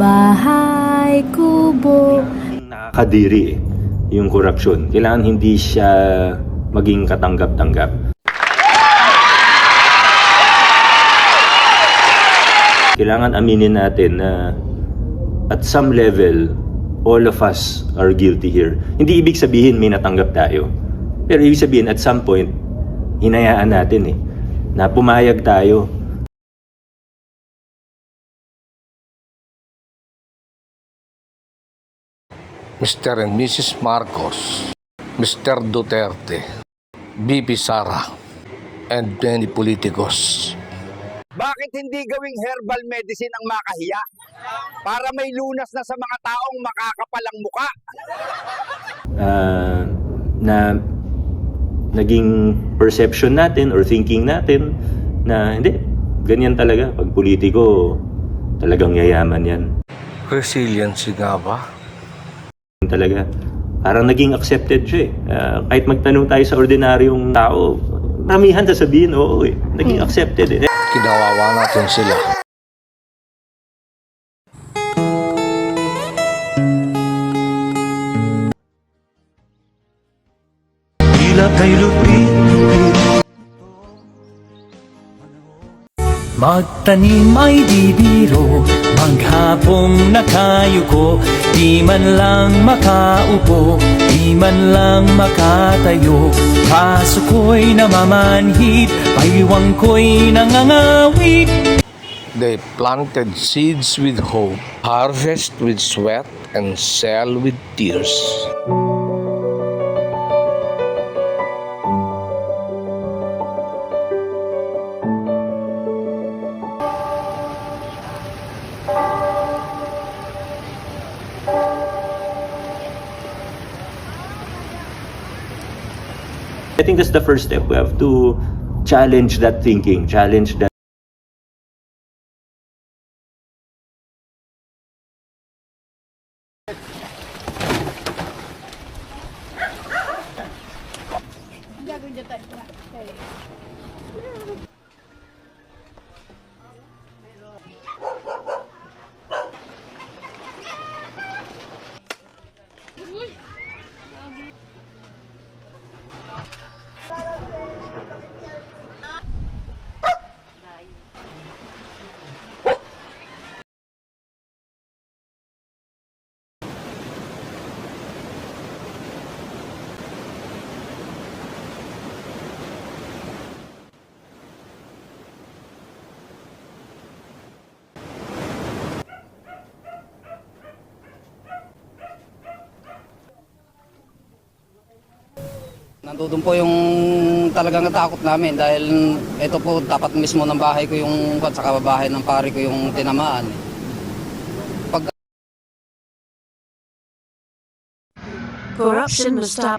bahay kubo. Nakakadiri yung korupsyon. Kailangan hindi siya maging katanggap-tanggap. Kailangan aminin natin na at some level, all of us are guilty here. Hindi ibig sabihin may natanggap tayo. Pero ibig sabihin at some point, hinayaan natin na pumayag tayo. Mr. and Mrs. Marcos, Mr. Duterte, VP Sara, and many politicos. Bakit hindi gawing herbal medicine ang makahiya? Para may lunas na sa mga taong makakapalang muka. Na naging perception natin or thinking natin na hindi, ganyan talaga. Pag politiko, talagang yayaman yan. Resiliency nga ba? Talaga. Parang naging accepted siya kahit magtanong tayo sa ordinaryong tao, maramihan sasabihin, oo naging accepted Kinawawa natin sila. Tila kay lupit-lupit, magtanim ay di biro, maghapong nakayuko, di man lang makaupo, di man lang makatayo. Kaso ko'y namamanhid, paywang ko'y nangangawit. They planted seeds with hope, harvest with sweat, and sell with tears. I think that's the first step. We have to challenge that thinking, challenge that. Nandun po yung talagang natakot namin dahil ito po dapat mismo ng bahay ko yung sa kababahay ng pare ko yung tinamaan. Corruption must stop.